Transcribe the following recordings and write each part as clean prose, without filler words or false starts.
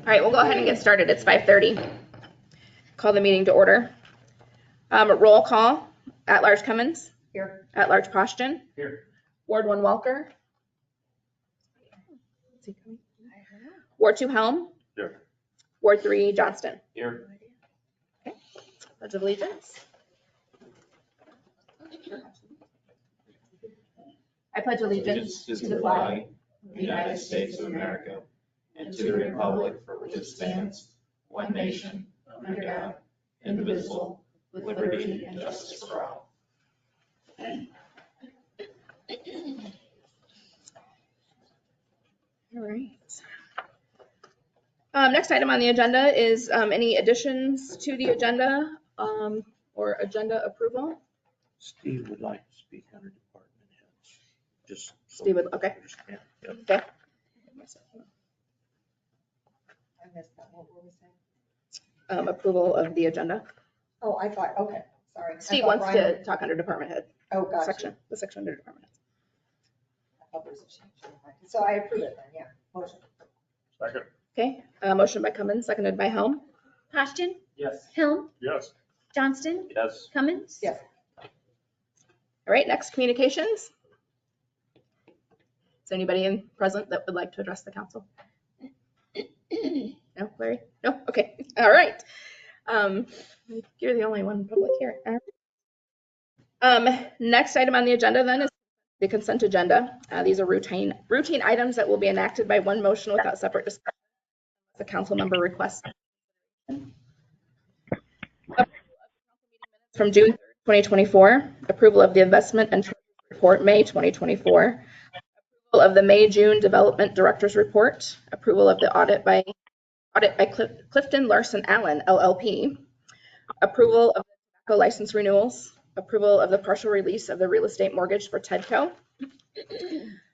right, we'll go ahead and get started. It's 5:30. Call the meeting to order. Roll call. At-large Cummins. Here. At-large Poston. Here. Ward 1 Walker. Ward 2 Helm. Here. Ward 3 Johnston. Here. Okay. Pledge of Allegiance. I pledge allegiance to the flag of the United States of America and to the republic for which it stands, one nation, under God, indivisible, with liberty and justice for all. All right. Next item on the agenda is any additions to the agenda or agenda approval. Steve would like to speak under department heads. Just so Steve would, okay. Yep. Okay. I missed that. What were we saying? Approval of the agenda. Oh, I thought, okay, sorry. Steve wants to talk under department head Oh, gotcha. section, the section under department head. I thought there was a change. So I approve it then, yeah. Motion. Second. Okay, motion by Cummins, seconded by Helm. Poston, Yes. Helm, Yes. Johnston, Yes. Cummins. Yes. All right, next communications. Is anybody present that would like to address the council? No, Larry? No? Okay, all right. You're the only one public here. Next item on the agenda then is the consent agenda. These are routine items that will be enacted by one motion without separate discussion. The council member requests. From June 3rd, 2024, approval of the investment and treasury report, May 2024, approval of the May-June development director's report, approval of the audit by Clifton Larson Allen LLP, approval of the tobacco license renewals, approval of the partial release of the real estate mortgage for Tedco,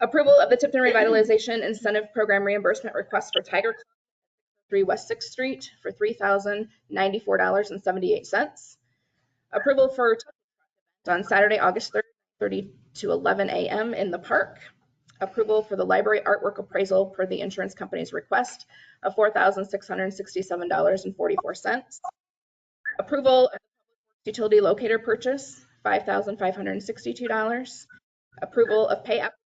approval of the Tipton Revitalization Incentive Program reimbursement request for Tiger Club 3 West 6th Street for $3,094.78. Approval for on Saturday, August 3rd, 30 to 11 a.m. in the park. Approval for the library artwork appraisal per the insurance company's request of $4,667.44. Approval of the utility locator purchase, $5,562. Approval of pay application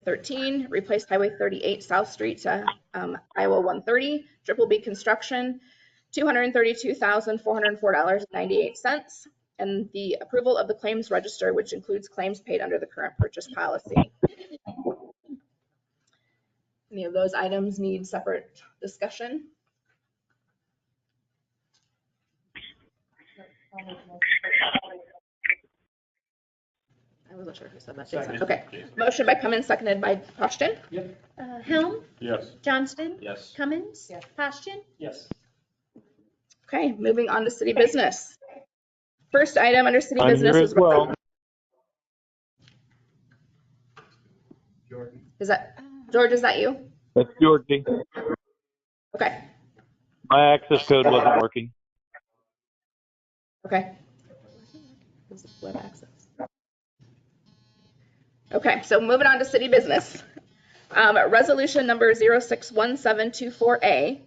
13, replace Highway 38 South Street to Iowa 130, Triple B Construction, $232,404.98, and the approval of the claims register, which includes claims paid under the current purchase policy. Any of those items need separate discussion? I wasn't sure who said that. Second. Okay. Motion by Cummins, seconded by Poston. Helm, Yes. Johnston, Yes. Cummins, Yes. Poston. Yes. Okay, moving on to city business. First item under city I'm business here is as well. Is that George? Is that you? That's Georgie. Okay. My access code wasn't working. Okay. Web access. Okay, so moving on to city business. Resolution number 061724A.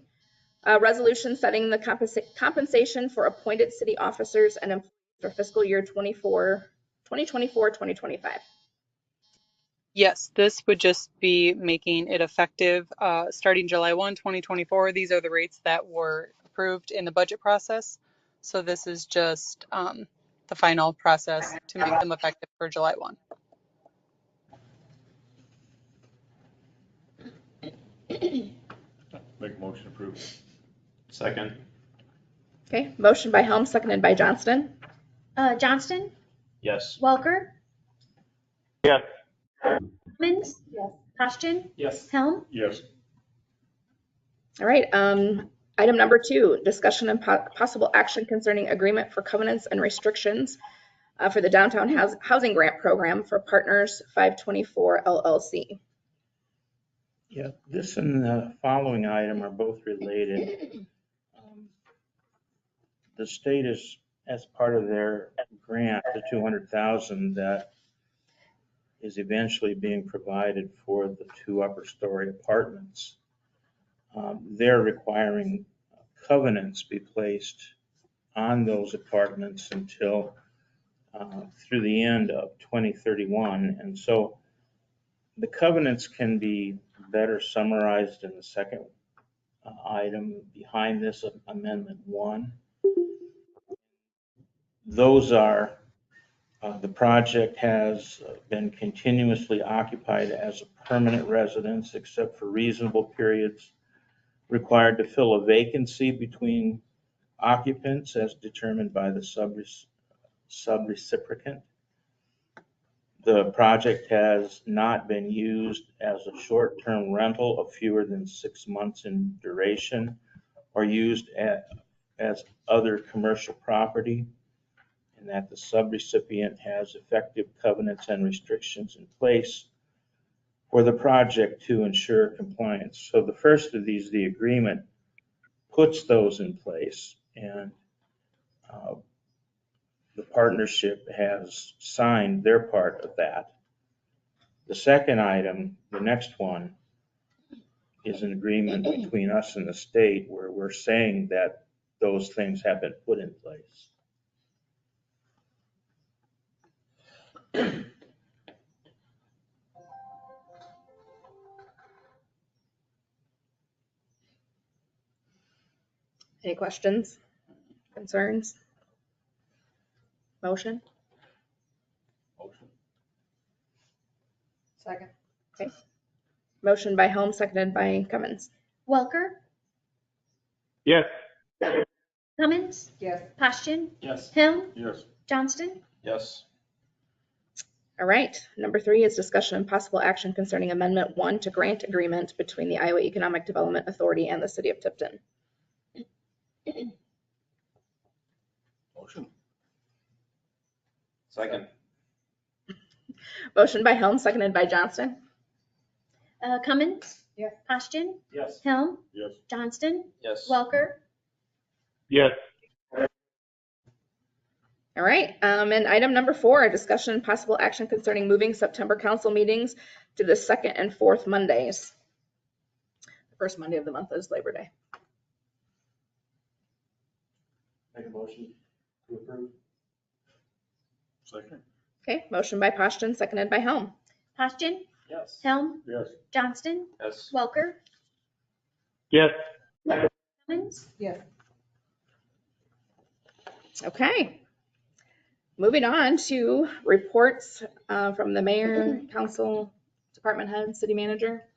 Resolution setting the compensation for appointed city officers and employees for fiscal year 2024-2025. Yes, this would just be making it effective starting July 1, 2024. These are the rates that were approved in the budget process. So this is just the final process to make them effective for July 1. Make a motion approved. Second. Okay, motion by Helm, seconded by Johnston. Johnston, Yes. Walker, Yes. Cummins, Yes. Poston, Yes. Helm. Yes. All right, item number 2, discussion and possible action concerning agreement for covenants and restrictions for the downtown housing grant program for Partners 524 LLC. Yeah, this and the following item are both related. The state is, as part of their grant, the $200,000 that is eventually being provided for the 2 upper story apartments. they're requiring covenants be placed on those apartments until through the end of 2031. And so the covenants can be better summarized in the second item behind this, Amendment 1. Those are, the project has been continuously occupied as a permanent residence except for reasonable periods required to fill a vacancy between occupants as determined by the subreciprocant. The project has not been used as a short-term rental of fewer than 6 months in duration or used as other commercial property, and that the subrecipient has effective covenants and restrictions in place for the project to ensure compliance. So the first of these, the agreement, puts those in place, and the partnership has signed their part of that. The second item, the next one, is an agreement between us and the state where we're saying that those things have been put in place. Any questions, concerns? Motion? Second. Motion by Helm, seconded by Cummins. Welker, Yes. Cummins, Yes. Poschin, Yes. Helm, Yes. Johnston. Yes. All right, number 3 is discussion and possible action concerning Amendment 1 to grant agreement between the Iowa Economic Development Authority and the City of Tipton. Motion. Second. Motion by Helm, seconded by Johnston. Cummins, Yes. Poschin, Yes. Helm, Yes. Johnston, Yes. Welker. Yes. All right, and item number 4, discussion and possible action concerning moving September council meetings to the 2nd and 4th Mondays. The first Monday of the month is Labor Day. Make a motion to approve. Second. Okay, motion by Poschin, seconded by Helm. Poschin, Yes. Helm, Yes. Johnston, Yes. Welker. Yes. Cummins. Yes. Okay. Moving on to reports from the mayor, council, department head, city manager.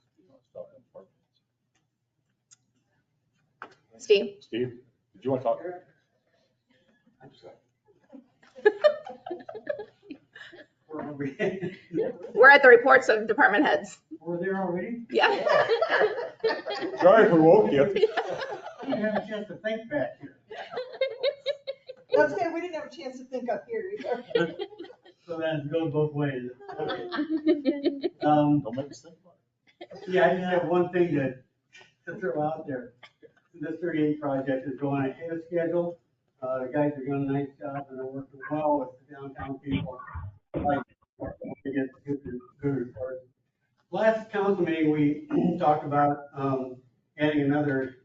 Steve? Steve, did you want to talk? Where are we? We're at the reports of department heads. We're there already? Yeah. Sorry if we woke you. I didn't have a chance to think back here. That's okay, we didn't have a chance to think up here either. So that goes both ways. Okay. Don't make us think about it. Yeah, I just have one thing to throw out there. This 38 project is going ahead of schedule. The guys are doing a nice job and they're working well with the downtown people. Like, to get good reports. Last council meeting, we talked about adding another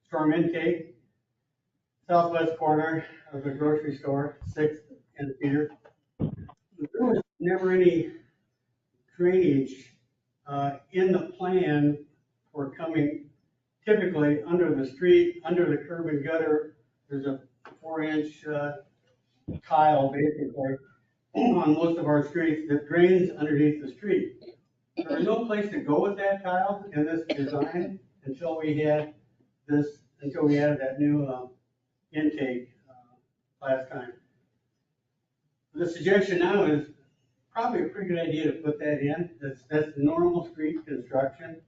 storm intake. Southwest corner of the grocery store, 6th and Peter. There was never any drainage in the plan for coming typically under the street, under the curb and gutter. There's a 4-inch tile basically on most of our streets that drains underneath the street. There was no place to go with that tile in this design until we had that new intake last time. The suggestion now is probably a pretty good idea to put that in. That's normal street construction.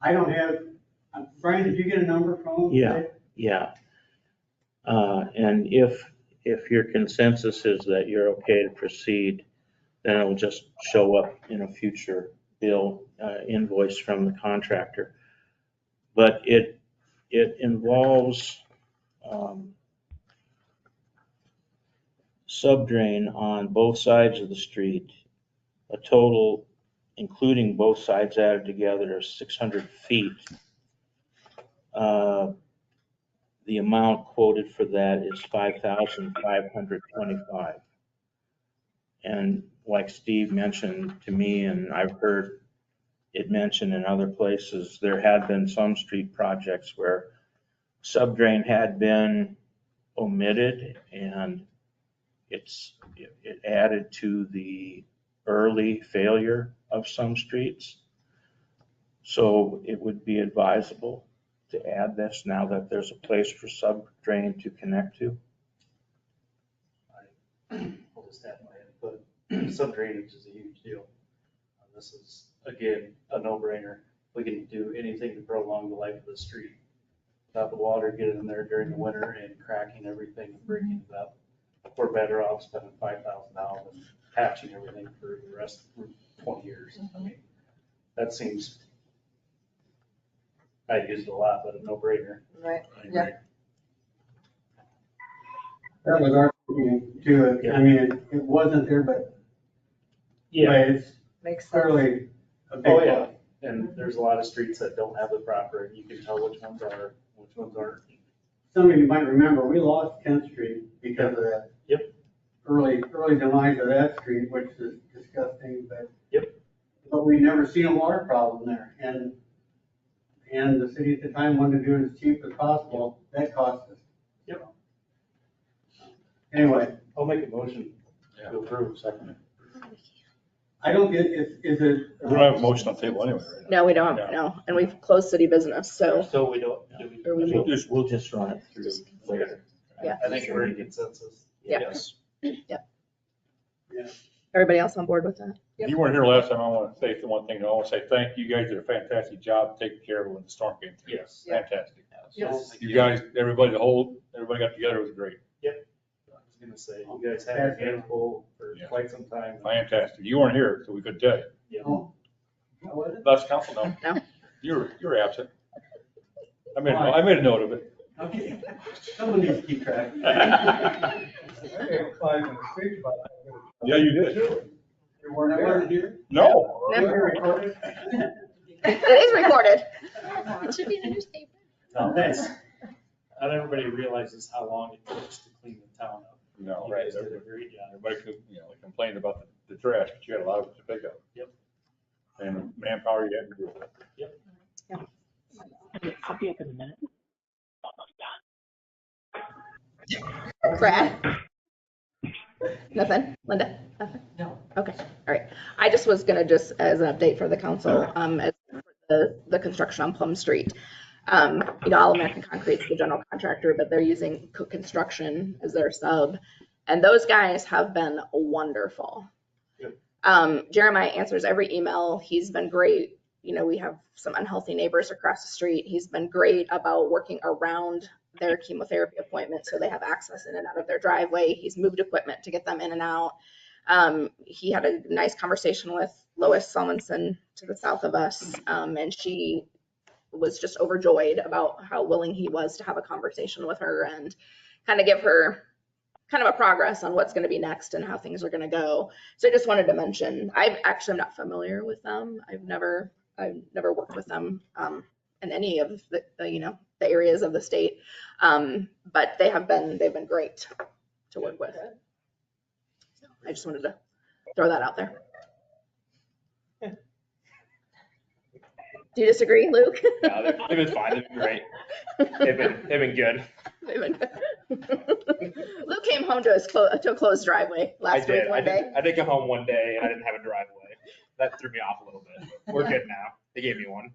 I don't have, Brian, did you get a number from him? Yeah. And if your consensus is that you're okay to proceed, then it'll just show up in a future bill invoice from the contractor. But it involves subdrain on both sides of the street, a total including both sides added together, is 600 feet. The amount quoted for that is $5,525. And like Steve mentioned to me, and I've heard it mentioned in other places, there had been some street projects where subdrain had been omitted, and it added to the early failure of some streets. So it would be advisable to add this now that there's a place for subdrain to connect to. I'll just add my input. Sub drainage is a huge deal. This is, again, a no-brainer. We can do anything to prolong the life of the street. Without the water getting in there during the winter and cracking everything and breaking it up. We're better off spending $5,000 and patching everything for the rest of 20 years. I mean, that seems, I use it a lot, but a no-brainer. Right, yeah. That was our thinking too. I mean, it wasn't there, but it's Makes sense. clearly a big Oh, yeah. plus. And there's a lot of streets that don't have the proper, and you can tell which ones are, which ones aren't. Some of you might remember, we lost 10th Street because of that. Yep. Early demise of that street, which is disgusting, but. Yep. But we never seen a water problem there, and the city at the time wanted to do it as cheap as possible. That cost us. Yep. Anyway, I'll make a motion to approve. Second. I don't get, is it? We don't have a motion on the table anyway, right? No, we don't, no. And we've closed city business, so. So we don't, do we? Or we We'll just run it through later. Yeah. I think we're in consensus. Yeah. Yes. Everybody else on board with that? You weren't here last time. I want to say the one thing. I want to say thank you. You guys did a fantastic job taking care of it when the storm came through. Yes. Fantastic. Yes. You guys, everybody got together. It was great. I was gonna say, you guys had your hands full for Yeah. quite some time. Fantastic. You weren't here, so we couldn't tell you. Yeah. Oh, was it? Last council, no. No. You were absent. I made a note of it. Okay. Someone needs to keep track. Yeah, you did. You weren't here? No. No. You're recorded? It is recorded. It should be in the newspaper. No, that's, not everybody realizes how long it takes to clean the town up. No. You guys did a great job. Everybody complained about the trash, but you had a lot of it to pick up. Yep. And manpower you had to do it. I'll be up in a minute. Brad? Nothing? Linda? Nothing? No. Okay, all right. I just was gonna as an update for the council, as for the construction on Plum Street. All American Concrete's the general contractor, but they're using Cook Construction as their sub. And those guys have been wonderful. Good. Jeremiah answers every email. He's been great. We have some unhealthy neighbors across the street. He's been great about working around their chemotherapy appointment so they have access in and out of their driveway. He's moved equipment to get them in and out. He had a nice conversation with Lois Salmonson to the south of us, and she was just overjoyed about how willing he was to have a conversation with her and kind of give her kind of a progress on what's going to be next and how things are going to go. So I just wanted to mention, I'm not familiar with them. I've never worked with them in any of the areas of the state, but they've been great to work with. So I just wanted to throw that out there. Do you disagree, Luke? No, they've been fine. They've been great. They've been good. They've been good. Luke came home to a closed driveway last week one day. I did come home one day and I didn't have a driveway. That threw me off a little bit. We're good now. They gave me one.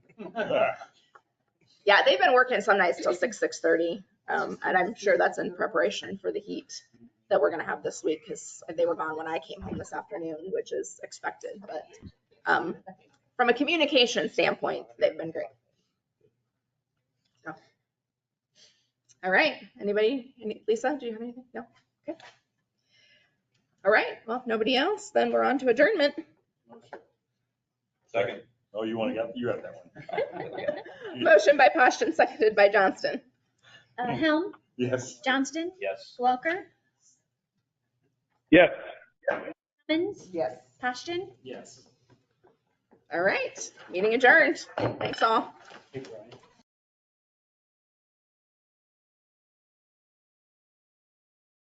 Yeah, they've been working some nights till 6:30, and I'm sure that's in preparation for the heat that we're gonna have this week because they were gone when I came home this afternoon, which is expected. But from a communication standpoint, they've been great. So, all right, Lisa, do you have anything? No? Okay. All right, well, nobody else, then we're on to adjournment. Second. Oh, you have that one. Motion by Poston, seconded by Johnston. Helm, Yes. Johnston, Yes. Walker, Yes. Cummins, Yes. Poston, Yes. All right, meeting adjourned. Thanks all. Hey, Brian.